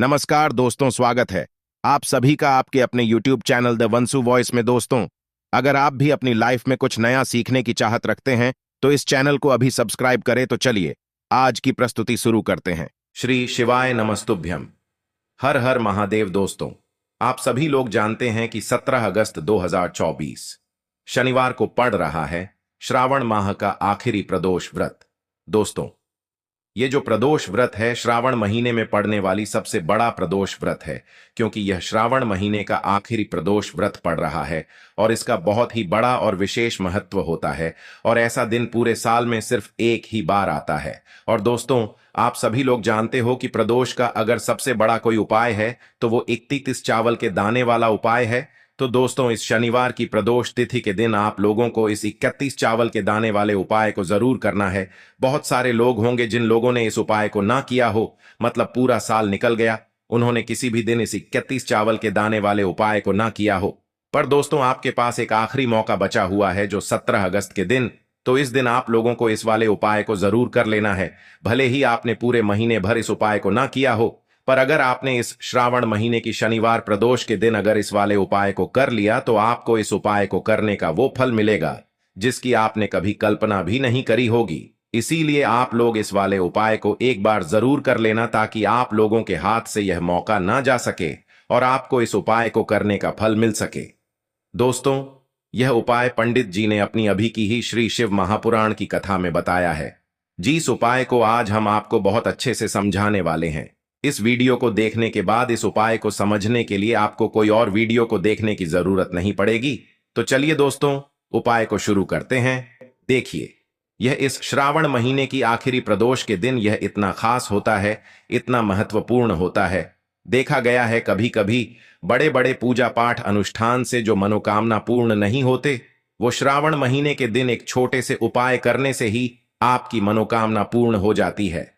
नमस्कार दोस्तों, स्वागत है आप सभी का आपके अपने YouTube चैनल द वंसु वॉइस में। दोस्तों, अगर आप भी अपनी लाइफ में कुछ नया सीखने की चाहत रखते हैं तो इस चैनल को अभी सब्सक्राइब करें। तो चलिए आज की प्रस्तुति शुरू करते हैं। श्री शिवाय नमस्तुभ्यम। हर हर महादेव। दोस्तों, आप सभी लोग जानते हैं कि 17 अगस्त 2024 शनिवार को पड़ रहा है श्रावण माह का आखिरी प्रदोष व्रत। दोस्तों, ये जो प्रदोष व्रत है श्रावण महीने में पड़ने वाली सबसे बड़ा प्रदोष व्रत है, क्योंकि यह श्रावण महीने का आखिरी प्रदोष व्रत पड़ रहा है और इसका बहुत ही बड़ा और विशेष महत्व होता है। और ऐसा दिन पूरे साल में सिर्फ एक ही बार आता है। और दोस्तों, आप सभी लोग जानते हो कि प्रदोष का अगर सबसे बड़ा कोई उपाय है तो वो 31 चावल के दाने वाला उपाय है। तो दोस्तों, इस शनिवार की प्रदोष तिथि के दिन आप लोगों को इस 31 चावल के दाने वाले उपाय को जरूर करना है। बहुत सारे लोग होंगे जिन लोगों ने इस उपाय को ना किया हो, मतलब पूरा साल निकल गया, उन्होंने किसी भी दिन इस 31 चावल के दाने वाले उपाय को ना किया हो। पर दोस्तों, आपके पास एक आखिरी मौका बचा हुआ है जो 17 अगस्त के दिन। तो इस दिन आप लोगों को इस वाले उपाय को जरूर कर लेना है। भले ही आपने पूरे महीने भर इस उपाय को ना किया हो, पर अगर आपने इस श्रावण महीने की शनिवार प्रदोष के दिन अगर इस वाले उपाय को कर लिया तो आपको इस उपाय को करने का वो फल मिलेगा जिसकी आपने कभी कल्पना भी नहीं करी होगी। इसीलिए आप लोग इस वाले उपाय को एक बार जरूर कर लेना, ताकि आप लोगों के हाथ से यह मौका ना जा सके और आपको इस उपाय को करने का फल मिल सके। दोस्तों, यह उपाय पंडित जी ने अपनी अभी की ही श्री शिव महापुराण की कथा में बताया है। जिस उपाय को आज हम आपको बहुत अच्छे से समझाने वाले हैं। इस वीडियो को देखने के बाद इस उपाय को समझने के लिए आपको कोई और वीडियो को देखने की जरूरत नहीं पड़ेगी। तो चलिए दोस्तों, उपाय को शुरू करते हैं। देखिए, यह इस श्रावण महीने की आखिरी प्रदोष के दिन यह इतना खास होता है, इतना महत्वपूर्ण होता है। देखा गया है कभी कभी बड़े बड़े पूजा पाठ अनुष्ठान से जो मनोकामना पूर्ण नहीं होते, वो श्रावण महीने के दिन एक छोटे से उपाय करने से ही आपकी मनोकामना पूर्ण हो जाती है।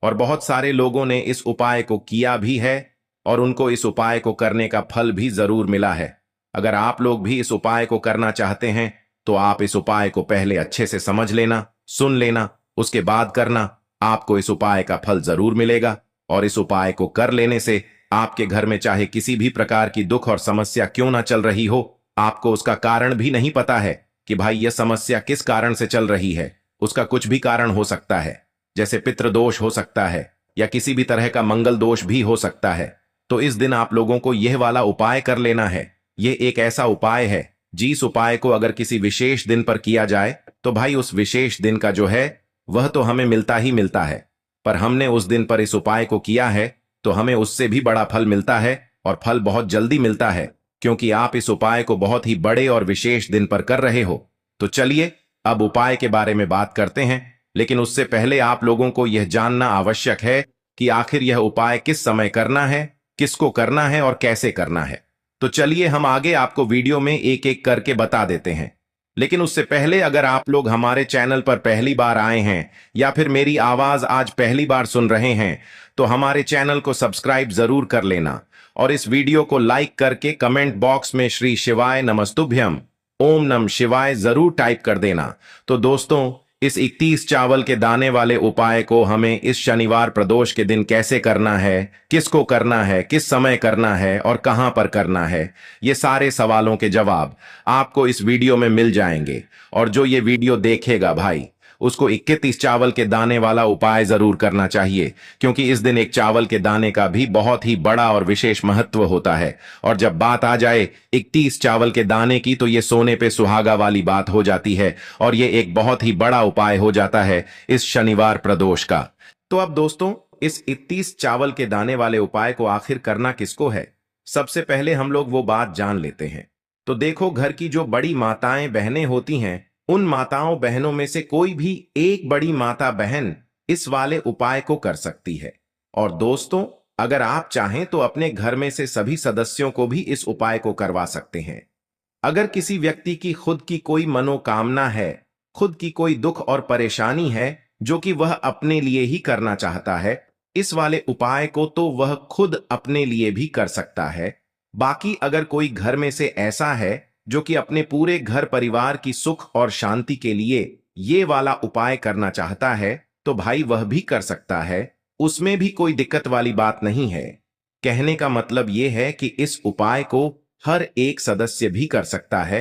और बहुत सारे लोगों ने इस उपाय को किया भी है और उनको इस उपाय को करने का फल भी जरूर मिला है। अगर आप लोग भी इस उपाय को करना चाहते हैं तो आप इस उपाय को पहले अच्छे से समझ लेना, सुन लेना, उसके बाद करना। आपको इस उपाय का फल जरूर मिलेगा। और इस उपाय को कर लेने से आपके घर में चाहे किसी भी प्रकार की दुख और समस्या क्यों ना चल रही हो, आपको उसका कारण भी नहीं पता है कि भाई यह समस्या किस कारण से चल रही है, उसका कुछ भी कारण हो सकता है, जैसे पितृदोष हो सकता है या किसी भी तरह का मंगल दोष भी हो सकता है। तो इस दिन आप लोगों को यह वाला उपाय कर लेना है। यह एक ऐसा उपाय है जिस उपाय को अगर किसी विशेष दिन पर किया जाए तो भाई उस विशेष दिन का जो है वह तो हमें मिलता ही मिलता है, पर हमने उस दिन पर इस उपाय को किया है तो हमें उससे भी बड़ा फल मिलता है, और फल बहुत जल्दी मिलता है, क्योंकि आप इस उपाय को बहुत ही बड़े और विशेष दिन पर कर रहे हो। तो चलिए अब उपाय के बारे में बात करते हैं, लेकिन उससे पहले आप लोगों को यह जानना आवश्यक है कि आखिर यह उपाय किस समय करना है, किसको करना है और कैसे करना है। तो चलिए हम आगे आपको वीडियो में एक एक करके बता देते हैं। लेकिन उससे पहले अगर आप लोग हमारे चैनल पर पहली बार आए हैं या फिर मेरी आवाज आज पहली बार सुन रहे हैं तो हमारे चैनल को सब्सक्राइब जरूर कर लेना और इस वीडियो को लाइक करके कमेंट बॉक्स में श्री शिवाय नमस्तुभ्यम ओम नम शिवाय जरूर टाइप कर देना। तो दोस्तों, इस 31 चावल के दाने वाले उपाय को हमें इस शनिवार प्रदोष के दिन कैसे करना है, किसको करना है, किस समय करना है और कहां पर करना है, ये सारे सवालों के जवाब आपको इस वीडियो में मिल जाएंगे। और जो ये वीडियो देखेगा भाई, उसको 31 चावल के दाने वाला उपाय जरूर करना चाहिए, क्योंकि इस दिन एक चावल के दाने का भी बहुत ही बड़ा और विशेष महत्व होता है। और जब बात आ जाए 31 चावल के दाने की तो ये सोने पे सुहागा वाली बात हो जाती है और ये एक बहुत ही बड़ा उपाय हो जाता है इस शनिवार प्रदोष का। तो अब दोस्तों, इस 31 चावल के दाने वाले उपाय को आखिर करना किसको है, सबसे पहले हम लोग वो बात जान लेते हैं। तो देखो, घर की जो बड़ी माताएं बहनें होती हैं, उन माताओं बहनों में से कोई भी एक बड़ी माता बहन इस वाले उपाय को कर सकती है। और दोस्तों, अगर आप चाहें तो अपने घर में से सभी सदस्यों को भी इस उपाय को करवा सकते हैं। अगर किसी व्यक्ति की खुद की कोई मनोकामना है, खुद की कोई दुख और परेशानी है जो कि वह अपने लिए ही करना चाहता है, इस वाले उपाय को तो वह खुद अपने लिए भी कर सकता है। बाकी अगर कोई घर में से ऐसा है जो कि अपने पूरे घर परिवार की सुख और शांति के लिए ये वाला उपाय करना चाहता है, तो भाई वह भी कर सकता है, उसमें भी कोई दिक्कत वाली बात नहीं है। कहने का मतलब ये है कि इस उपाय को हर एक सदस्य भी कर सकता है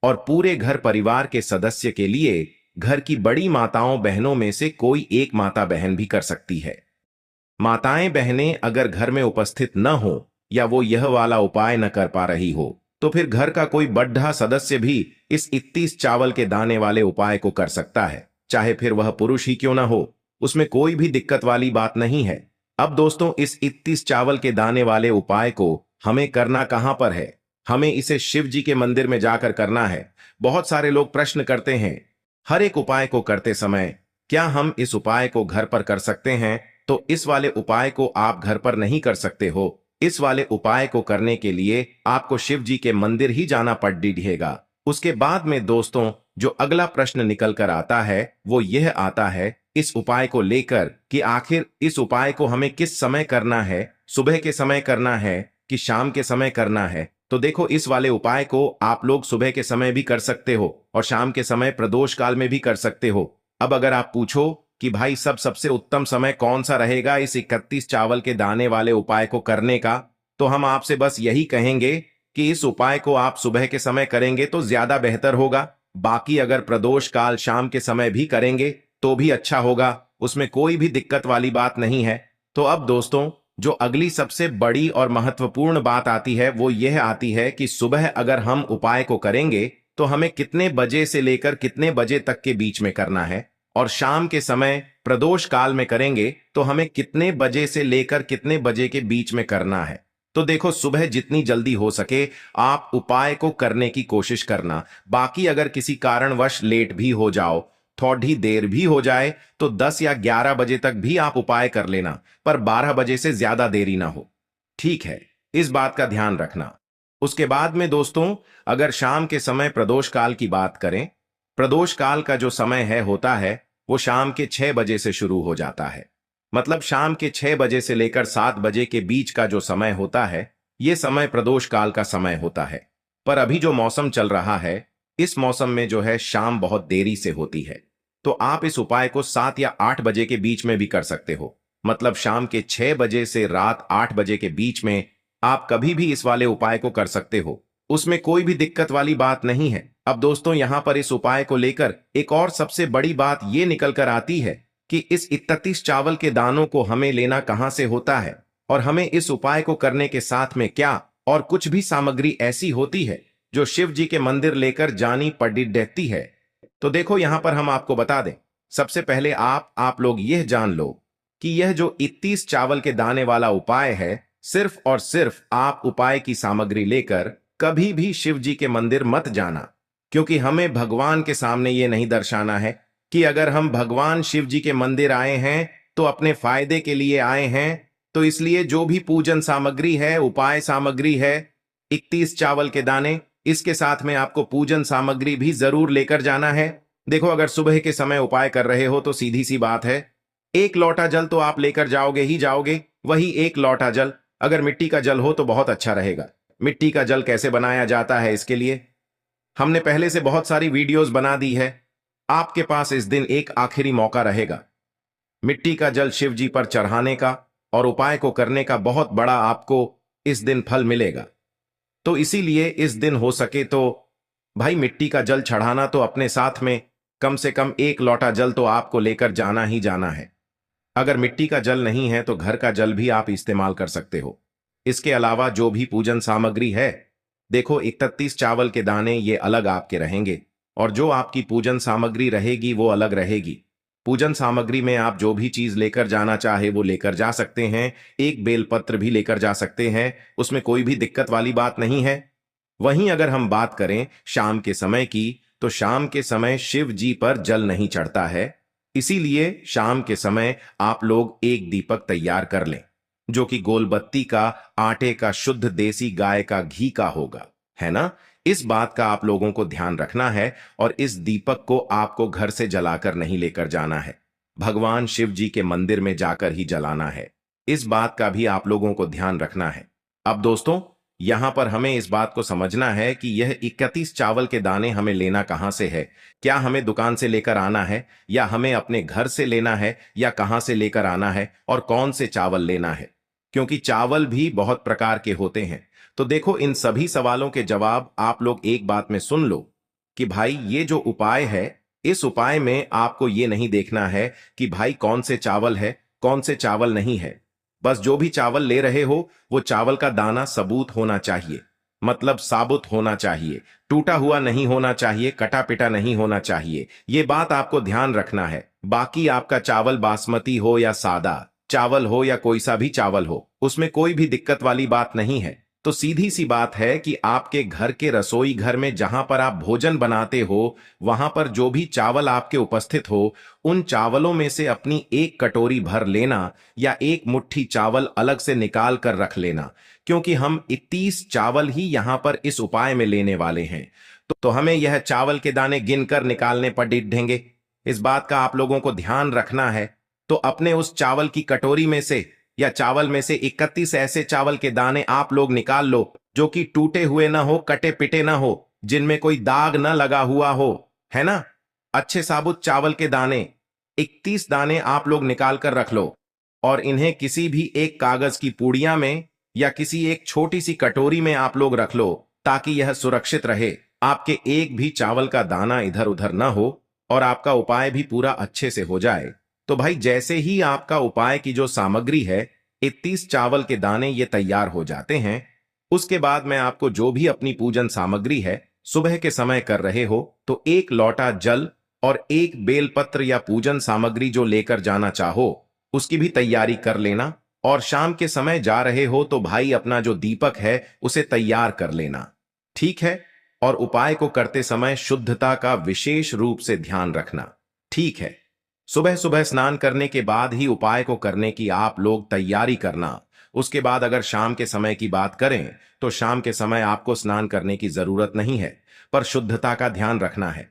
और पूरे घर परिवार के सदस्य के लिए घर की बड़ी माताओं बहनों में से कोई एक माता बहन भी कर सकती है। माताएं बहनें अगर घर में उपस्थित न हो या वो यह वाला उपाय न कर पा रही हो तो फिर घर का कोई बड़ा सदस्य भी इस 31 चावल के दाने वाले उपाय को कर सकता है, चाहे फिर वह पुरुष ही क्यों ना हो। उसमें कोई भी दिक्कत वाली बात नहीं है। अब दोस्तों, इस 31 चावल के दाने वाले उपाय को हमें करना कहां पर है? हमें इसे शिव जी के मंदिर में जाकर करना है। बहुत सारे लोग प्रश्न करते हैं, हर एक उपाय को करते समय क्या हम इस उपाय को घर पर कर सकते हैं? तो इस वाले उपाय को आप घर पर नहीं कर सकते हो। इस वाले उपाय को करने के लिए आपको शिव जी के मंदिर ही जाना पड़ेगा। उसके बाद में दोस्तों, जो अगला प्रश्न निकल कर आता है वो यह आता है इस उपाय को लेकर कि आखिर इस उपाय को हमें किस समय करना है, सुबह के समय करना है कि शाम के समय करना है। तो देखो, इस वाले उपाय को आप लोग सुबह के समय भी कर सकते हो और शाम के समय प्रदोष काल में भी कर सकते हो। अब अगर आप पूछो कि भाई सबसे उत्तम समय कौन सा रहेगा इस 31 चावल के दाने वाले उपाय को करने का, तो हम आपसे बस यही कहेंगे कि इस उपाय को आप सुबह के समय करेंगे तो ज्यादा बेहतर होगा। बाकी अगर प्रदोष काल शाम के समय भी करेंगे तो भी अच्छा होगा, उसमें कोई भी दिक्कत वाली बात नहीं है। तो अब दोस्तों, जो अगली सबसे बड़ी और महत्वपूर्ण बात आती है वो यह आती है कि सुबह अगर हम उपाय को करेंगे तो हमें कितने बजे से लेकर कितने बजे तक के बीच में करना है, और शाम के समय प्रदोष काल में करेंगे तो हमें कितने बजे से लेकर कितने बजे के बीच में करना है। तो देखो, सुबह जितनी जल्दी हो सके आप उपाय को करने की कोशिश करना। बाकी अगर किसी कारणवश लेट भी हो जाओ, थोड़ी देर भी हो जाए, तो 10 या 11 बजे तक भी आप उपाय कर लेना, पर 12 बजे से ज्यादा देरी ना हो। ठीक है, इस बात का ध्यान रखना। उसके बाद में दोस्तों, अगर शाम के समय प्रदोष काल की बात करें, प्रदोष काल का जो समय है होता है वो शाम के 6 बजे से शुरू हो जाता है। मतलब शाम के 6 बजे से लेकर 7 बजे के बीच का जो समय होता है ये समय प्रदोष काल का समय होता है। पर अभी जो मौसम चल रहा है इस मौसम में जो है शाम बहुत देरी से होती है, तो आप इस उपाय को 7 या 8 बजे के बीच में भी कर सकते हो। मतलब शाम के 6 बजे से रात 8 बजे के बीच में आप कभी भी इस वाले उपाय को कर सकते हो, उसमें कोई भी दिक्कत वाली बात नहीं है। अब दोस्तों, यहां पर इस उपाय को लेकर एक और सबसे बड़ी बात यह निकल कर आती है कि इस 31 चावल के दानों को हमें लेना कहां से होता है और हमें इस उपाय को करने के साथ में क्या और कुछ भी सामग्री ऐसी होती है जो शिव जी के मंदिर लेकर जानी पड़ी रहती है। तो देखो, यहां पर हम आपको बता दें, सबसे पहले आप लोग यह जान लो कि यह जो 31 चावल के दाने वाला उपाय है, सिर्फ और सिर्फ आप उपाय की सामग्री लेकर कभी भी शिव जी के मंदिर मत जाना, क्योंकि हमें भगवान के सामने यह नहीं दर्शाना है कि अगर हम भगवान शिव जी के मंदिर आए हैं तो अपने फायदे के लिए आए हैं। तो इसलिए जो भी पूजन सामग्री है, उपाय सामग्री है, 31 चावल के दाने, इसके साथ में आपको पूजन सामग्री भी जरूर लेकर जाना है। देखो, अगर सुबह के समय उपाय कर रहे हो तो सीधी सी बात है, एक लोटा जल तो आप लेकर जाओगे ही जाओगे। वही एक लोटा जल अगर मिट्टी का जल हो तो बहुत अच्छा रहेगा। मिट्टी का जल कैसे बनाया जाता है इसके लिए हमने पहले से बहुत सारी वीडियोस बना दी है। आपके पास इस दिन एक आखिरी मौका रहेगा मिट्टी का जल शिव जी पर चढ़ाने का और उपाय को करने का। बहुत बड़ा आपको इस दिन फल मिलेगा। तो इसीलिए इस दिन हो सके तो भाई मिट्टी का जल चढ़ाना तो अपने साथ में कम से कम एक लोटा जल तो आपको लेकर जाना ही जाना है। अगर मिट्टी का जल नहीं है तो घर का जल भी आप इस्तेमाल कर सकते हो। इसके अलावा जो भी पूजन सामग्री है, देखो 31 चावल के दाने ये अलग आपके रहेंगे और जो आपकी पूजन सामग्री रहेगी वो अलग रहेगी। पूजन सामग्री में आप जो भी चीज लेकर जाना चाहे वो लेकर जा सकते हैं। एक बेलपत्र भी लेकर जा सकते हैं, उसमें कोई भी दिक्कत वाली बात नहीं है। वहीं अगर हम बात करें शाम के समय की, तो शाम के समय शिव जी पर जल नहीं चढ़ता है। इसीलिए शाम के समय आप लोग एक दीपक तैयार कर लें जो कि गोलबत्ती का, आटे का, शुद्ध देसी गाय का घी का होगा, है ना। इस बात का आप लोगों को ध्यान रखना है और इस दीपक को आपको घर से जलाकर नहीं लेकर जाना है, भगवान शिव जी के मंदिर में जाकर ही जलाना है। इस बात का भी आप लोगों को ध्यान रखना है। अब दोस्तों, यहां पर हमें इस बात को समझना है कि यह 31 चावल के दाने हमें लेना कहां से है। क्या हमें दुकान से लेकर आना है या हमें अपने घर से लेना है या कहां से लेकर आना है और कौन से चावल लेना है। क्योंकि चावल भी बहुत प्रकार के होते हैं। तो देखो, इन सभी सवालों के जवाब आप लोग एक बात में सुन लो कि भाई ये जो उपाय है, इस उपाय में आपको ये नहीं देखना है कि भाई कौन से चावल है, कौन से चावल नहीं है। बस जो भी चावल ले रहे हो वो चावल का दाना सबूत होना चाहिए, मतलब साबुत होना चाहिए, टूटा हुआ नहीं होना चाहिए, कटा पिटा नहीं होना चाहिए। ये बात आपको ध्यान रखना है। बाकी आपका चावल बासमती हो या सादा चावल हो या कोई सा भी चावल हो, उसमें कोई भी दिक्कत वाली बात नहीं है। तो सीधी सी बात है कि आपके घर के रसोई घर में जहां पर आप भोजन बनाते हो, वहां पर जो भी चावल आपके उपस्थित हो, उन चावलों में से अपनी एक कटोरी भर लेना या एक मुट्ठी चावल अलग से निकाल कर रख लेना, क्योंकि हम 31 चावल ही यहां पर इस उपाय में लेने वाले हैं। तो हमें यह चावल के दाने गिनकर निकालने पर डिढेंगे। इस बात का आप लोगों को ध्यान रखना है। तो अपने उस चावल की कटोरी में से या चावल में से 31 ऐसे चावल के दाने आप लोग निकाल लो जो कि टूटे हुए ना हो, कटे पिटे ना हो, जिनमें कोई दाग ना लगा हुआ हो, है ना। अच्छे साबुत चावल के दाने 31 दाने आप लोग निकाल कर रख लो और इन्हें किसी भी एक कागज की पुड़िया में या किसी एक छोटी सी कटोरी में आप लोग रख लो, ताकि यह सुरक्षित रहे, आपके एक भी चावल का दाना इधर उधर ना हो और आपका उपाय भी पूरा अच्छे से हो जाए। तो भाई जैसे ही आपका उपाय की जो सामग्री है, 31 चावल के दाने ये तैयार हो जाते हैं, उसके बाद मैं आपको जो भी अपनी पूजन सामग्री है सुबह के समय कर रहे हो, तो एक लोटा जल और एक बेलपत्र या पूजन सामग्री जो लेकर जाना चाहो उसकी भी तैयारी कर लेना। और शाम के समय जा रहे हो तो भाई अपना जो दीपक है उसे तैयार कर लेना, ठीक है। और उपाय को करते समय शुद्धता का विशेष रूप से ध्यान रखना, ठीक है। सुबह सुबह स्नान करने के बाद ही उपाय को करने की आप लोग तैयारी करना। उसके बाद अगर शाम के समय की बात करें तो शाम के समय आपको स्नान करने की जरूरत नहीं है, पर शुद्धता का ध्यान रखना है।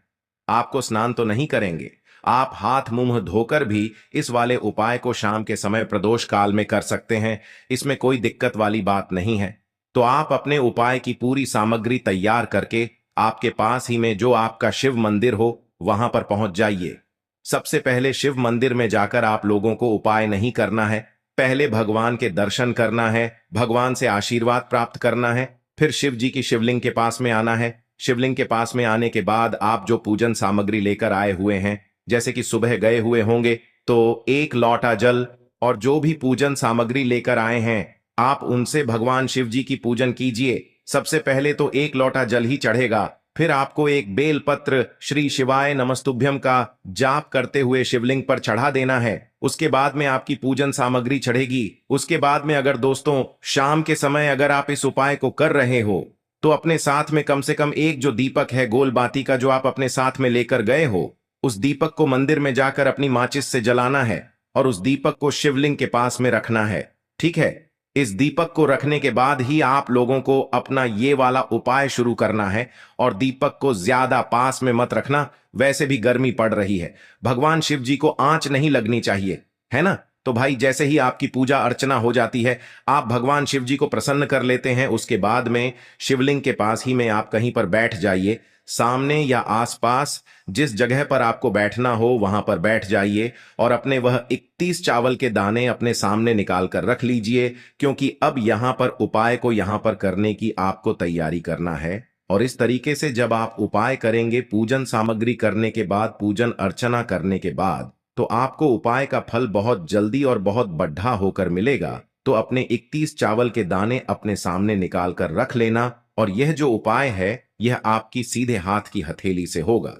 आपको स्नान तो नहीं करेंगे, आप हाथ मुंह धोकर भी इस वाले उपाय को शाम के समय प्रदोष काल में कर सकते हैं, इसमें कोई दिक्कत वाली बात नहीं है। तो आप अपने उपाय की पूरी सामग्री तैयार करके आपके पास ही में जो आपका शिव मंदिर हो वहां पर पहुंच जाइए। सबसे पहले शिव मंदिर में जाकर आप लोगों को उपाय नहीं करना है, पहले भगवान के दर्शन करना है, भगवान से आशीर्वाद प्राप्त करना है, फिर शिव जी की शिवलिंग के पास में आना है। शिवलिंग के पास में आने के बाद आप जो पूजन सामग्री लेकर आए हुए हैं, जैसे कि सुबह गए हुए होंगे तो एक लोटा जल और जो भी पूजन सामग्री लेकर आए हैं आप उनसे भगवान शिव जी की पूजन कीजिए। सबसे पहले तो एक लोटा जल ही चढ़ेगा, फिर आपको एक बेल पत्र श्री शिवाय नमस्तुभ्यम का जाप करते हुए शिवलिंग पर चढ़ा देना है। उसके बाद में आपकी पूजन सामग्री चढ़ेगी। उसके बाद में अगर दोस्तों शाम के समय अगर आप इस उपाय को कर रहे हो तो अपने साथ में कम से कम एक जो दीपक है गोल बाती का जो आप अपने साथ में लेकर गए हो, उस दीपक को मंदिर में जाकर अपनी माचिस से जलाना है और उस दीपक को शिवलिंग के पास में रखना है, ठीक है। इस दीपक को रखने के बाद ही आप लोगों को अपना ये वाला उपाय शुरू करना है और दीपक को ज्यादा पास में मत रखना, वैसे भी गर्मी पड़ रही है, भगवान शिव जी को आंच नहीं लगनी चाहिए, है ना। तो भाई जैसे ही आपकी पूजा अर्चना हो जाती है, आप भगवान शिव जी को प्रसन्न कर लेते हैं, उसके बाद में शिवलिंग के पास ही में आप कहीं पर बैठ जाइए, सामने या आसपास जिस जगह पर आपको बैठना हो वहां पर बैठ जाइए और अपने वह 31 चावल के दाने अपने सामने निकाल कर रख लीजिए, क्योंकि अब यहां पर उपाय को यहां पर करने की आपको तैयारी करना है। और इस तरीके से जब आप उपाय करेंगे, पूजन सामग्री करने के बाद, पूजन अर्चना करने के बाद, तो आपको उपाय का फल बहुत जल्दी और बहुत बढ़ा होकर मिलेगा। तो अपने 31 चावल के दाने अपने सामने निकाल कर रख लेना और यह जो उपाय है यह आपकी सीधे हाथ की हथेली से होगा,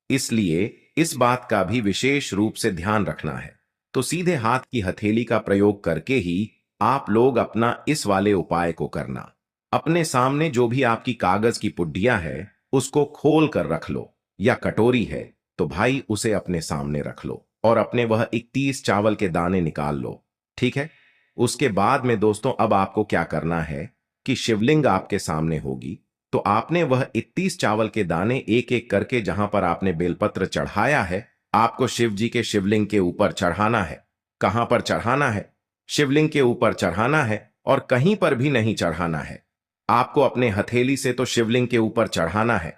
इसलिए इस बात का भी विशेष रूप से ध्यान रखना है। तो सीधे हाथ की हथेली का प्रयोग करके ही आप लोग अपना इस वाले उपाय को करना। अपने सामने जो भी आपकी कागज की पुड्डिया है उसको खोल कर रख लो, या कटोरी है तो भाई उसे अपने सामने रख लो और अपने वह 31 चावल के दाने निकाल लो, ठीक है। उसके बाद में दोस्तों अब आपको क्या करना है कि शिवलिंग आपके सामने होगी, तो आपने वह 31 चावल के दाने एक एक करके जहां पर आपने बेलपत्र चढ़ाया है, आपको शिव जी के शिवलिंग के ऊपर चढ़ाना है। कहां पर चढ़ाना है? शिवलिंग के ऊपर चढ़ाना है और कहीं पर भी नहीं चढ़ाना है। आपको अपने हथेली से तो शिवलिंग के ऊपर चढ़ाना है,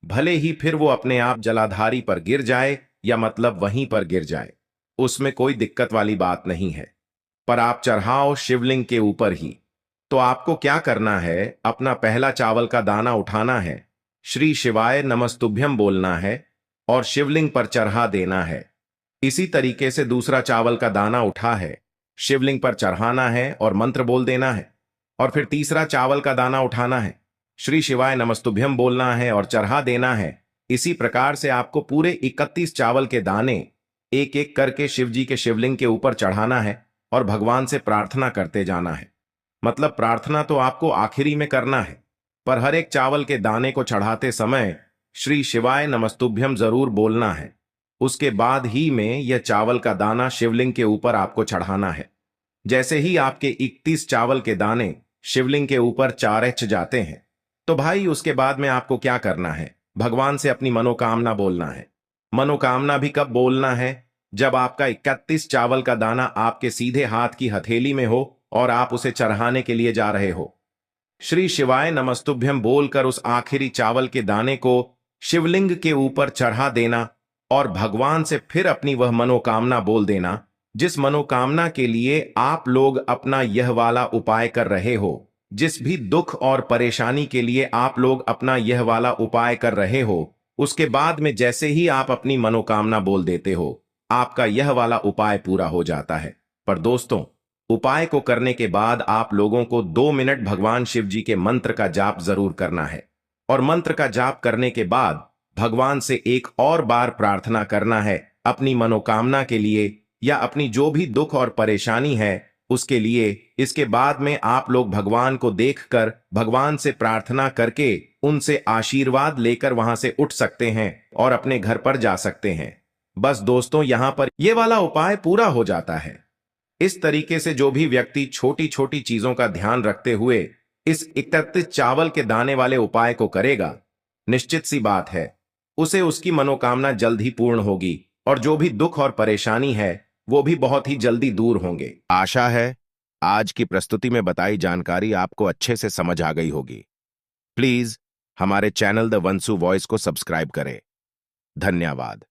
भले ही फिर वो अपने आप जलाधारी पर गिर जाए या मतलब वहीं पर गिर जाए, उसमें कोई दिक्कत वाली बात नहीं है। पर आप चढ़ाओ शिवलिंग के ऊपर ही। तो आपको क्या करना है, अपना पहला चावल का दाना उठाना है, श्री शिवाय नमस्तुभ्यम बोलना है और शिवलिंग पर चढ़ा देना है। इसी तरीके से दूसरा चावल का दाना उठा है, शिवलिंग पर चढ़ाना है और मंत्र बोल देना है। और फिर तीसरा चावल का दाना उठाना है, श्री शिवाय नमस्तुभ्यम बोलना है और चढ़ा देना है। इसी प्रकार से आपको पूरे 31 चावल के दाने एक एक करके शिव जी के शिवलिंग के ऊपर चढ़ाना है और भगवान से प्रार्थना करते जाना है। मतलब प्रार्थना तो आपको आखिरी में करना है, पर हर एक चावल के दाने को चढ़ाते समय श्री शिवाय नमस्तुभ्यम जरूर बोलना है। उसके बाद ही में यह चावल का दाना शिवलिंग के ऊपर आपको चढ़ाना है। जैसे ही आपके 31 चावल के दाने शिवलिंग के ऊपर चारच जाते हैं, तो भाई उसके बाद में आपको क्या करना है, भगवान से अपनी मनोकामना बोलना है। मनोकामना भी कब बोलना है, जब आपका 31 चावल का दाना आपके सीधे हाथ की हथेली में हो और आप उसे चढ़ाने के लिए जा रहे हो। श्री शिवाय नमस्तुभ्यम बोलकर उस आखिरी चावल के दाने को शिवलिंग के ऊपर चढ़ा देना और भगवान से फिर अपनी वह मनोकामना बोल देना, जिस मनोकामना के लिए आप लोग अपना यह वाला उपाय कर रहे हो। जिस भी दुख और परेशानी के लिए आप लोग अपना यह वाला उपाय कर रहे हो, उसके बाद में जैसे ही आप अपनी मनोकामना बोल देते हो, आपका यह वाला उपाय पूरा हो जाता है। पर दोस्तों, उपाय को करने के बाद आप लोगों को 2 मिनट भगवान शिव जी के मंत्र का जाप जरूर करना है और मंत्र का जाप करने के बाद भगवान से एक और बार प्रार्थना करना है अपनी मनोकामना के लिए या अपनी जो भी दुख और परेशानी है उसके लिए। इसके बाद में आप लोग भगवान को देखकर भगवान से प्रार्थना करके उनसे आशीर्वाद लेकर वहां से उठ सकते हैं और अपने घर पर जा सकते हैं। बस दोस्तों, यहां पर यह वाला उपाय पूरा हो जाता है। इस तरीके से जो भी व्यक्ति छोटी छोटी चीजों का ध्यान रखते हुए इस 31 चावल के दाने वाले उपाय को करेगा, निश्चित सी बात है उसे उसकी मनोकामना जल्द ही पूर्ण होगी और जो भी दुख और परेशानी है वो भी बहुत ही जल्दी दूर होंगे। आशा है आज की प्रस्तुति में बताई जानकारी आपको अच्छे से समझ आ गई होगी। प्लीज हमारे चैनल द वंसु वॉइस को सब्सक्राइब करें। धन्यवाद।